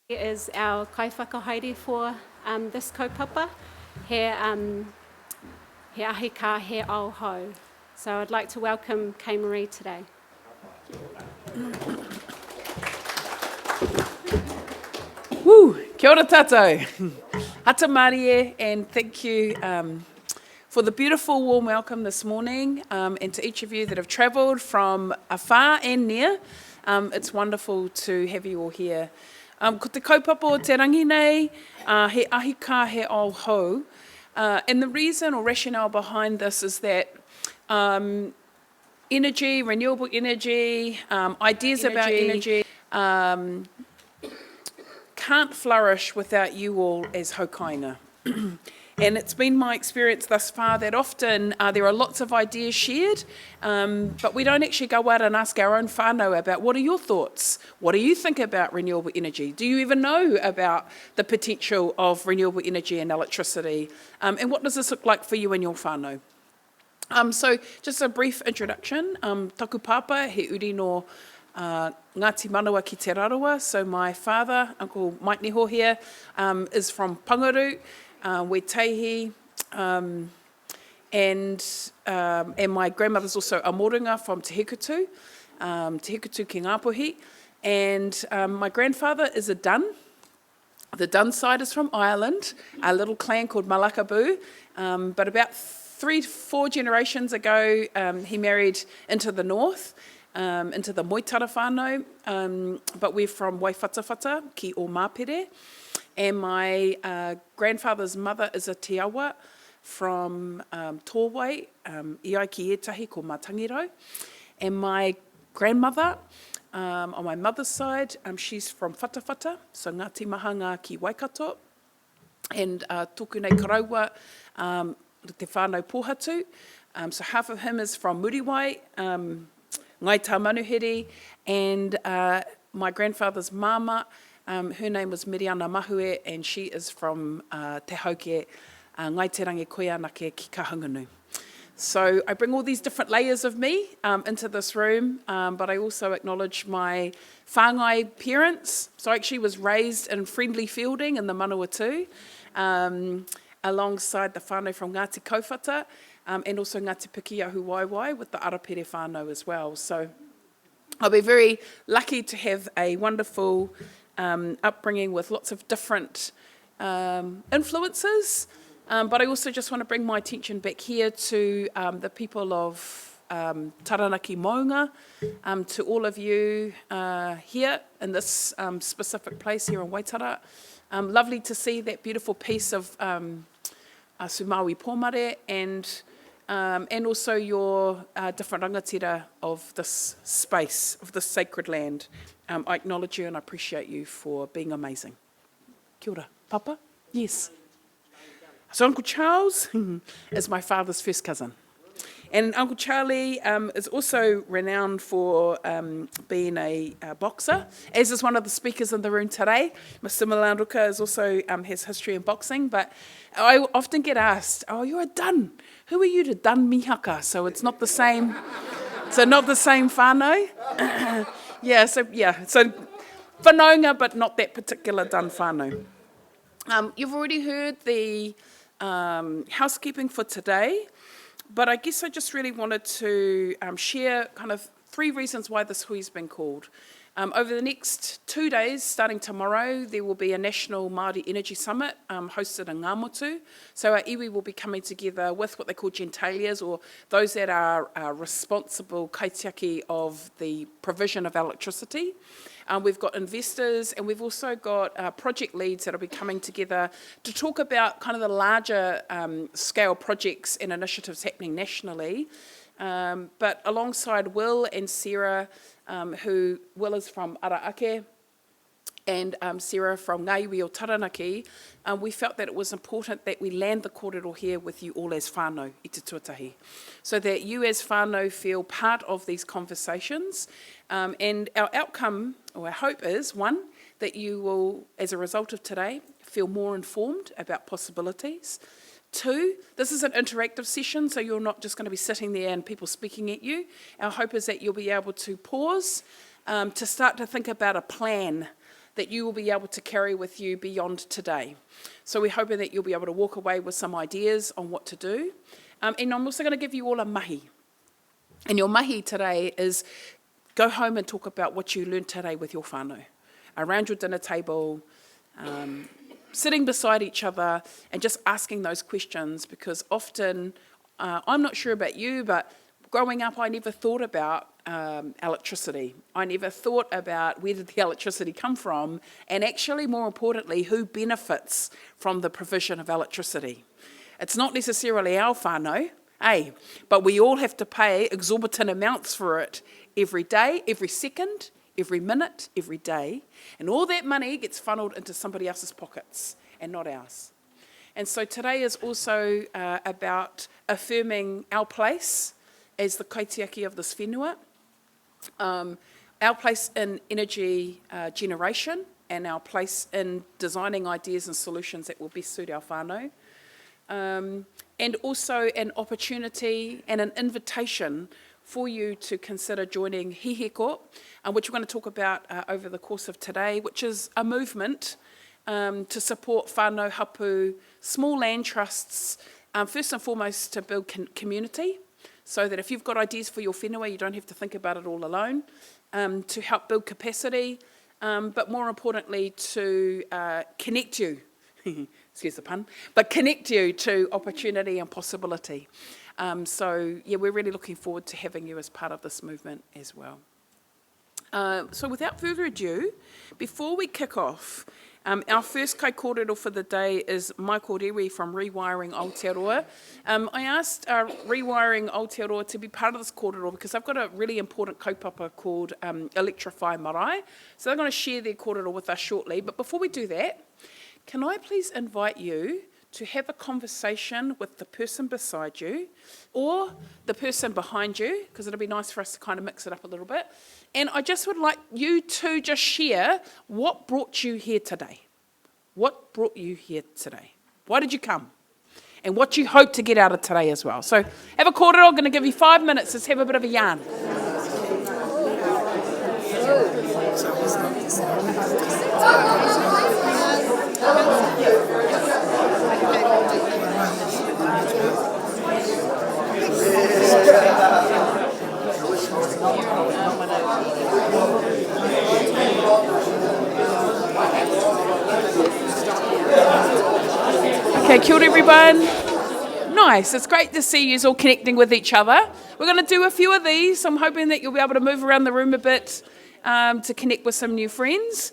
Is our kaiwhakahaere for this kaupapa, he ahi ka he ao hau. So I'd like to welcome Kay Marie today. Woo! Kia ora tātou. Hata Mārie, and thank you for the beautiful warm welcome this morning, and to each of you that have travelled from afar and near. It's wonderful to have you all here. Ko te kaupapa o te rangi nei, he ahi ka he ao hau. And the reason or rationale behind this is that energy, renewable energy, ideas about energy, can't flourish without you all as haukainga. And it's been my experience thus far that often there are lots of ideas shared, but we don't actually go out and ask our own whānau about what are your thoughts? What do you think about renewable energy? Do you even know about the potential of renewable energy and electricity? And what does this look like for you and your whānau? So just a brief introduction. Taku papa he uri no Ngāti Manawa ki te Rarawa. So my father, Uncle Mike Neho here, is from Pangaru, Wetaihi, and my grandmother's also a Moringa from Te Hekutu, ki Ngāpuhi. And my grandfather is a Dun. The Dun side is from Ireland, a little clan called Malakabu. But about 3 to 4 generations ago, he married into the north, into the Moitara whānau, but we're from Waiwhatawhata, ki o Māpere. And my grandfather's mother is a te awa from Tōwai, iai ki etahi ko Mātangirau. And my grandmother, on my mother's side, she's from Whatawhata, so Ngāti Mahanga ki Waikato. And tōku nei karaua, te whānau Pōhatu. So half of him is from Muriwai, Ngai Tā Manuhiri, and my grandfather's mama, her name was Miriana Mahue, and she is from Te Hauke, Ngai Te Rangi Koianake ki Kahungunu. So I bring all these different layers of me into this room, but I also acknowledge my whāngai parents. So I actually was raised in Friendly Fielding in the Manawatu, alongside the whānau from Ngāti Kauwhata, and also Ngāti Pikiahu Waiwai with the Arapere whānau as well. So I'll be very lucky to have a wonderful upbringing with lots of different influences, but I also just want to bring my attention back here to the people of Taranaki Maunga, to all of you here in this specific place here in Waitara. Lovely to see that beautiful piece of Sumawi Pōmare and also your different rangatira of this space, of this sacred land. I acknowledge you and I appreciate you for being amazing. Kia ora. Papa? Yes. So Uncle Charles is my father's first cousin. And Uncle Charlie is also renowned for being a boxer, as is one of the speakers in the room today. Mr. Milanruka is also has history in boxing, but I often get asked, oh, you're a Dun. Who are you to Dun Mihaka? So it's not the same, not the same whānau. So whanaunga, but not that particular Dun whānau. You've already heard the housekeeping for today. But I guess I just really wanted to share kind of 3 reasons why this hui's been called. Over the next 2 days, starting tomorrow, there will be a National Māori Energy Summit hosted in Ngamotu. So our iwi will be coming together with what they call gentalias, or those that are responsible kaitiaki of the provision of electricity. We've got investors, and we've also got project leads that will be coming together to talk about kind of the larger scale projects and initiatives happening nationally. But alongside Will and Sarah, who Will is from Araake, and Sarah from Ngaiwi o Taranaki, we felt that it was important that we land the kōrero here with you all as whānau i te tuatahi, so that you as whānau feel part of these conversations. And our outcome, or our hope is, 1, that you will, as a result of today, feel more informed about possibilities. 2, this is an interactive session, so you're not just going to be sitting there and people speaking at you. Our hope is that you'll be able to pause to start to think about a plan that you will be able to carry with you beyond today. So we're hoping that you'll be able to walk away with some ideas on what to do. And I'm also going to give you all a mahi. And your mahi today is go home and talk about what you learned today with your whānau, around your dinner table, sitting beside each other and just asking those questions, because often, I'm not sure about you, but growing up I never thought about electricity. I never thought about where did the electricity come from, and actually, more importantly, who benefits from the provision of electricity. It's not necessarily our whānau, but we all have to pay exorbitant amounts for it every day, every second, every minute, every day, and all that money gets funneled into somebody else's pockets and not ours. And so today is also about affirming our place as the kaitiaki of this whenua, our place in energy generation, and our place in designing ideas and solutions that will best suit our whānau. And also an opportunity and an invitation for you to consider joining Hihiko, which we're going to talk about over the course of today, which is a movement to support whānau hapu, small land trusts, first and foremost to build community, so that if you've got ideas for your whenua, you don't have to think about it all alone, to help build capacity, but more importantly to connect you, excuse the pun, but connect you to opportunity and possibility. So we're really looking forward to having you as part of this movement as well. So without further ado, before we kick off, our first kaikōrero for the day is Michael Rewi from Rewiring Aotearoa. I asked Rewiring Aotearoa to be part of this kōrero because I've got a really important kaupapa called Electrify Marae. So they're going to share their kōrero with us shortly. But before we do that, can I please invite you to have a conversation with the person beside you or the person behind you, because it'll be nice for us to kind of mix it up a little bit. And I just would like you to just share what brought you here today. What brought you here today? Why did you come? And what you hope to get out of today as well. So have a kōrero. I'm going to give you 5 minutes. Let's have a bit of a yarn. Okay, kia ora everyone. Nice, it's great to see you all connecting with each other. We're going to do a few of these. I'm hoping that you'll be able to move around the room a bit to connect with some new friends.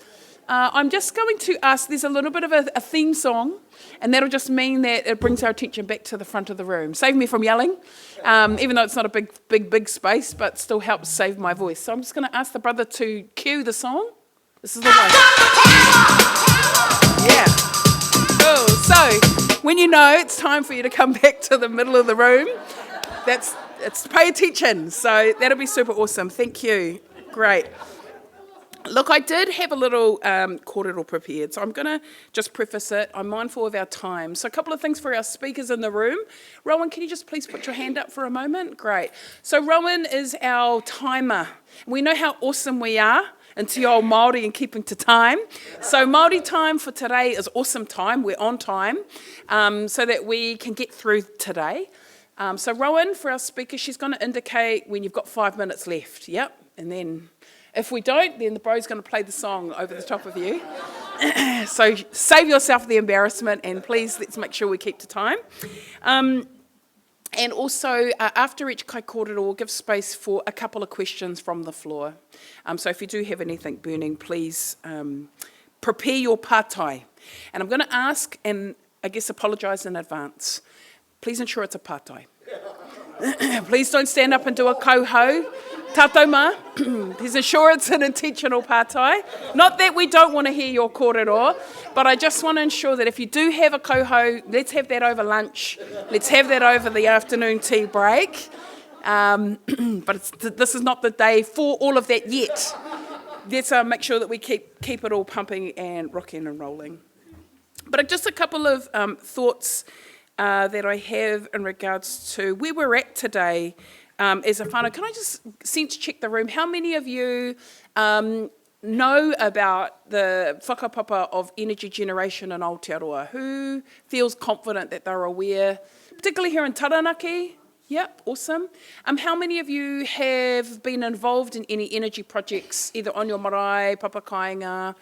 I'm just going to ask, there's a little bit of a theme song, and that'll just mean that it brings our attention back to the front of the room. Save me from yelling, even though it's not a big space, but still helps save my voice. So I'm just going to ask the brother to cue the song. This is the one. Yeah. Cool. So when you know it's time for you to come back to the middle of the room, it's pay attention. So that'll be super awesome. Thank you. Great. Look, I did have a little kōrero prepared, so I'm going to just preface it. I'm mindful of our time. So a couple of things for our speakers in the room. Rowan, can you just please put your hand up for a moment? Great. So Rowan is our timer. We know how awesome we are in Te Ao Māori and keeping to time. So Māori time for today is awesome time. We're on time so that we can get through today. So Rowan, for our speaker, she's going to indicate when you've got 5 minutes left. Yep. And then if we don't, then the bro's going to play the song over the top of you. So save yourself the embarrassment, and please let's make sure we keep to time. And also, after each kaikōrero, we'll give space for a couple of questions from the floor. So if you do have anything burning, please prepare your pātai. And I'm going to ask, and I guess apologise in advance, please ensure it's a pātai. Please don't stand up and do a kouhou. Tātou mā, please ensure it's an intentional pātai. Not that we don't want to hear your kōrero, but I just want to ensure that if you do have a kouhou, let's have that over lunch. Let's have that over the afternoon tea break. But this is not the day for all of that yet. Let's make sure that we keep it all pumping and rocking and rolling. But just a couple of thoughts that I have in regards to where we're at today as a whānau. Can I just sense check the room? How many of you know about the whakapapa of energy generation in Aotearoa? Who feels confident that they're aware, particularly here in Taranaki? Yep, awesome. How many of you have been involved in any energy projects, either on your marae, papakainga,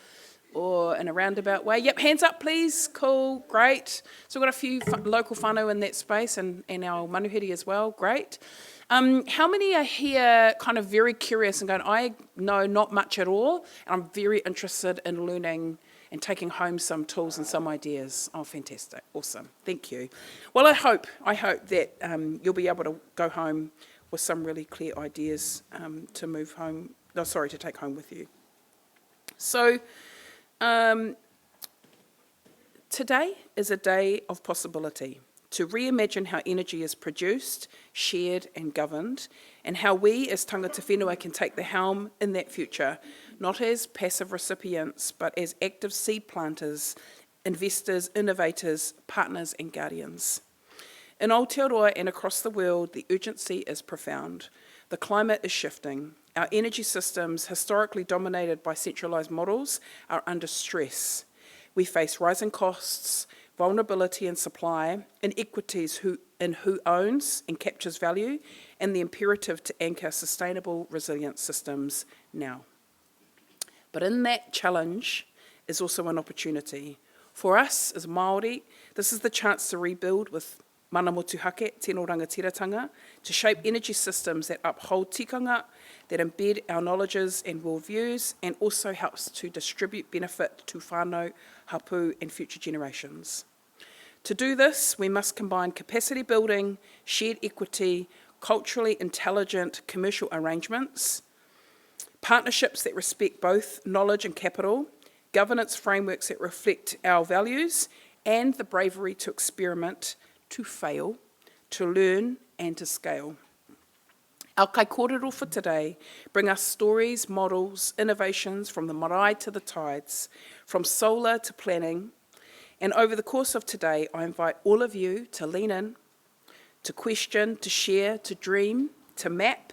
or in a roundabout way? Yep, hands up please. Cool, great. So we've got a few local whānau in that space and our manuhiri as well, great. How many are here kind of very curious and going, I know not much at all, and I'm very interested in learning and taking home some tools and some ideas? Oh, fantastic, awesome, thank you. Well, I hope that you'll be able to go home with some really clear ideas to move home, to take home with you. So, today is a day of possibility to reimagine how energy is produced, shared and governed, and how we as tangata whenua can take the helm in that future, not as passive recipients, but as active seed planters, investors, innovators, partners and guardians. In Aotearoa and across the world, the urgency is profound. The climate is shifting. Our energy systems, historically dominated by centralised models, are under stress. We face rising costs, vulnerability in supply, inequities in who owns and captures value, and the imperative to anchor sustainable, resilient systems now. But in that challenge is also an opportunity. For us as Māori, this is the chance to rebuild with mana motuhake, tino rangatiratanga, to shape energy systems that uphold tikanga, that embed our knowledges and worldviews, and also helps to distribute benefit to whānau, hapu, and future generations. To do this, we must combine capacity building, shared equity, culturally intelligent commercial arrangements, partnerships that respect both knowledge and capital, governance frameworks that reflect our values, and the bravery to experiment, to fail, to learn, and to scale. Our kai kōrero for today bring us stories, models, innovations from the marae to the tides, from solar to planning. And over the course of today, I invite all of you to lean in, to question, to share, to dream, to map,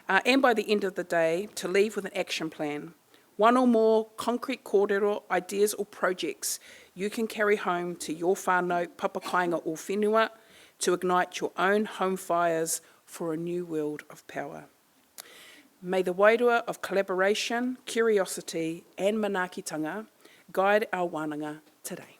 and by the end of the day, to leave with an action plan. One or more concrete kōrero, ideas or projects you can carry home to your whānau, papakainga or whenua, to ignite your own home fires for a new world of power. May the wairua of collaboration, curiosity and manaakitanga guide our wānanga today.